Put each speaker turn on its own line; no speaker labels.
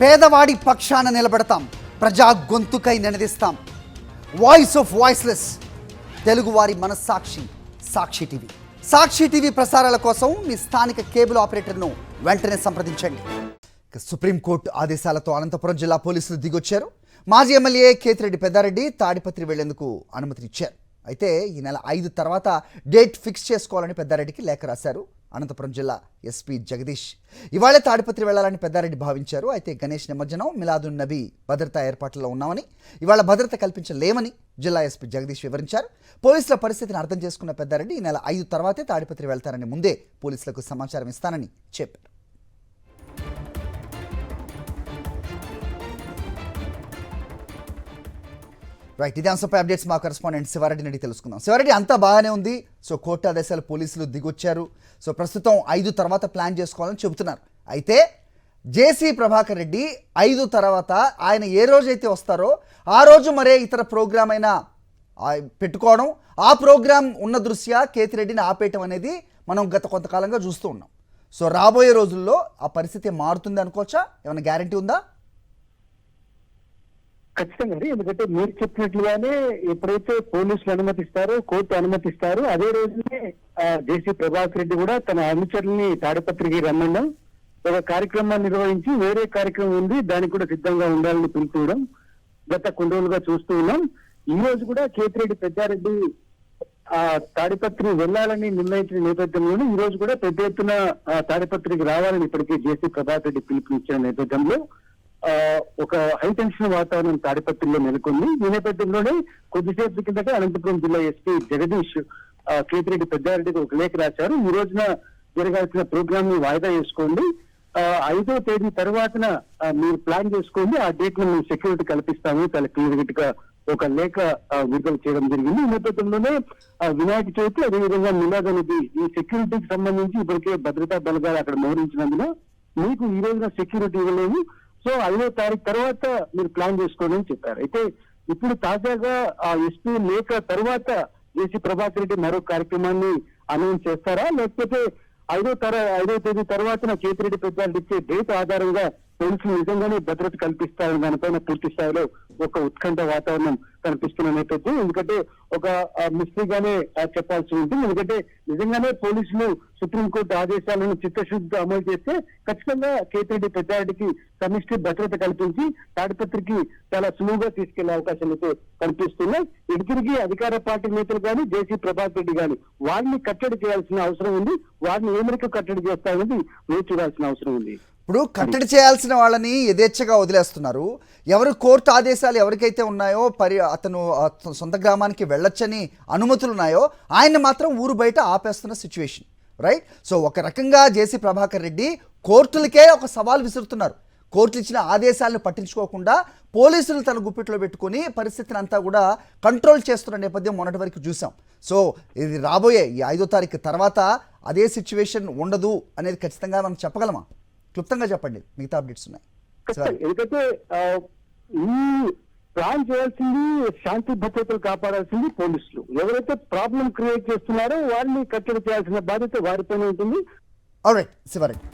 పేదవాడి పక్షాన నిలబడతాం, ప్రజా గొంతుకై నినదిస్తాం. వాయిస్ ఆఫ్ వాయిస్లెస్, తెలుగువారి మనస్సాక్షి సాక్షి టీవీ. సాక్షి టీవీ ప్రసారాల కోసం మీ స్థానిక కేబుల్ ఆపరేటర్ను వెంటనే సంప్రదించండి. సుప్రీంకోర్టు ఆదేశాలతో అనంతపురం జిల్లా పోలీసులు దిగొచ్చారు. మాజీ ఎమ్మెల్యే కేతిరెడ్డి పెద్దారెడ్డి తాడిపత్రి వెళ్లేందుకు అనుమతినిచ్చారు. అయితే ఈ నెల 5 తర్వాత డేట్ ఫిక్స్ చేసుకోవాలని పెద్దారెడ్డికి లేఖ రాశారు అనంతపురం జిల్లా ఎస్పీ జగదీష్. ఇవాళే తాడిపత్రి వెళ్లాలని పెద్దారెడ్డి భావించారు. అయితే గణేష్ నిమజ్జనం, మిలాదున్ నబీ భద్రతా ఏర్పాట్లలో ఉన్నామని, ఇవాళ భద్రత కల్పించలేమని జిల్లా ఎస్పీ జగదీష్ వివరించారు. పోలీసుల పరిస్థితిని అర్థం చేసుకున్న పెద్దారెడ్డి ఈ నెల 5 తర్వాతే తాడిపత్రి వెళ్తారని ముందే పోలీసులకు సమాచారం ఇస్తానని చెప్పారు. రైట్, ఇదే అంశంపై అప్డేట్స్ మా కరెస్పాండెంట్ శివారెడ్డి నుండి తెలుసుకుందాం. శివారెడ్డి, అంతా బాగానే ఉంది. సో కోర్టు ఆదేశాలు, పోలీసులు దిగొచ్చారు. సో ప్రస్తుతం 5 తర్వాత ప్లాన్ చేసుకోవాలని చెబుతున్నారు. అయితే జేసీ ప్రభాకర్ రెడ్డి 5 తర్వాత ఆయన ఏ రోజైతే వస్తారో ఆ రోజు మరే ఇతర ప్రోగ్రామ్ అయినా పెట్టుకోవడం, ఆ ప్రోగ్రాం ఉన్న దృష్ట్యా కేతిరెడ్డిని ఆపేయటం అనేది మనం గత కొంతకాలంగా చూస్తూ ఉన్నాం. సో రాబోయే రోజుల్లో ఆ పరిస్థితి మారుతుంది అనుకోవచ్చా? ఏమైనా గ్యారంటీ ఉందా?
ఖచ్చితంగా అండి. ఎందుకంటే మీరు చెప్పినట్లుగానే ఎప్పుడైతే పోలీసులు అనుమతిస్తారో, కోర్టు అనుమతిస్తారో అదే రోజునే జేసీ ప్రభాకర్ రెడ్డి కూడా తన అనుచరుల్ని తాడిపత్రికి రమ్మడం, ఒక కార్యక్రమాన్ని నిర్వహించి వేరే కార్యక్రమం ఉంది దానికి కూడా సిద్ధంగా ఉండాలని పిలుపుకోవడం గత కొన్ని రోజులుగా చూస్తూ ఉన్నాం. ఈ రోజు కూడా కేతిరెడ్డి పెద్దారెడ్డి తాడిపత్రి వెళ్లాలని నిర్ణయించిన నేపథ్యంలోనే ఈ రోజు కూడా పెద్ద ఎత్తున తాడిపత్రికి రావాలని ఇప్పటికే జేసీ ప్రభాకర్ రెడ్డి పిలుపునిచ్చిన నేపథ్యంలో ఒక హై టెన్షన్ వాతావరణం తాడిపత్రిలో నెలకొంది. ఈ నేపథ్యంలోనే కొద్దిసేపు కిందట అనంతపురం జిల్లా ఎస్పీ జగదీష్ కేతిరెడ్డి పెద్దారెడ్డికి ఒక లేఖ రాశారు. ఈ రోజున జరగాల్సిన ప్రోగ్రామ్ ని వాయిదా చేసుకోండి, 5వ తేదీ తర్వాతన మీరు ప్లాన్ చేసుకోండి, ఆ డేట్ ను మేము సెక్యూరిటీ కల్పిస్తాము, చాలా క్లియర్ గా ఒక లేఖ విడుదల చేయడం జరిగింది. ఈ నేపథ్యంలోనే వినాయక చవితి, అదేవిధంగా మిలాద్ అనేది ఈ సెక్యూరిటీకి సంబంధించి ఇప్పటికే భద్రతా బలగాలు అక్కడ మోహరించినందున మీకు ఈ రోజున సెక్యూరిటీ ఇవ్వలేదు, సో 5వ తారీఖు తర్వాత మీరు ప్లాన్ చేసుకోండి అని చెప్పారు. అయితే ఇప్పుడు తాజాగా ఆ ఎస్పీ లేఖ తర్వాత జేసీ ప్రభాకర్ రెడ్డి మరో కార్యక్రమాన్ని అనౌన్స్ చేస్తారా, లేకపోతే 5వ తేదీ తర్వాత కేతిరెడ్డి పెద్దారెడ్డి ఇచ్చే డేట్ ఆధారంగా పోలీసులు నిజంగానే భద్రత కల్పిస్తారని దానిపైన పూర్తి స్థాయిలో ఒక ఉత్కంఠ వాతావరణం కనిపిస్తున్న నేపథ్యం. ఎందుకంటే ఒక మిస్టరీగానే చెప్పాల్సి ఉంటుంది. ఎందుకంటే నిజంగానే పోలీసులు సుప్రీంకోర్టు ఆదేశాలను చిత్తశుద్ధితో అమలు చేస్తే ఖచ్చితంగా కేతిరెడ్డి పెద్దారెడ్డికి సమిష్టి భద్రత కల్పించి తాడిపత్రికి చాలా సులువుగా తీసుకెళ్లే అవకాశం అయితే కనిపిస్తున్నాయి. ఇటుతిరిగి అధికార పార్టీ నేతలు కానీ జేసీ ప్రభాకర్ రెడ్డి కానీ వారిని కట్టడి చేయాల్సిన అవసరం ఉంది. వారిని ఏ మేరకు కట్టడి చేస్తారనేది వేచి చూడాల్సిన అవసరం ఉంది.
ఇప్పుడు కట్టడి చేయాల్సిన వాళ్ళని యథేచ్ఛగా వదిలేస్తున్నారు. ఎవరు కోర్టు ఆదేశాలు ఎవరికైతే ఉన్నాయో, అతను సొంత గ్రామానికి వెళ్ళొచ్చని అనుమతులు ఉన్నాయో ఆయన్ని మాత్రం ఊరు బయట ఆపేస్తున్న సిచ్యువేషన్, రైట్? సో ఒక రకంగా జేసీ ప్రభాకర్ రెడ్డి కోర్టులకే ఒక సవాల్ విసురుతున్నారు. కోర్టులు ఇచ్చిన ఆదేశాలను పట్టించుకోకుండా పోలీసులు తన గుప్పిట్లో పెట్టుకుని పరిస్థితిని అంతా కూడా కంట్రోల్ చేస్తున్న నేపథ్యం మొన్నటి వరకు చూసాం. సో ఇది రాబోయే ఈ 5వ తారీఖు తర్వాత అదే సిచ్యువేషన్ ఉండదు అనేది ఖచ్చితంగా మనం చెప్పగలమా? క్లుప్తంగా చెప్పండి, మిగతా అప్డేట్స్ ఉన్నాయి.
ఎందుకంటే ఈ ప్లాన్ చేయాల్సింది శాంతి భద్రతలు కాపాడాల్సింది పోలీసులు. ఎవరైతే ప్రాబ్లం క్రియేట్ చేస్తున్నారో వారిని కట్టడి చేయాల్సిన బాధ్యత వారిపైన ఉంటుంది.
ఆల్రైట్ శివారెడ్డి.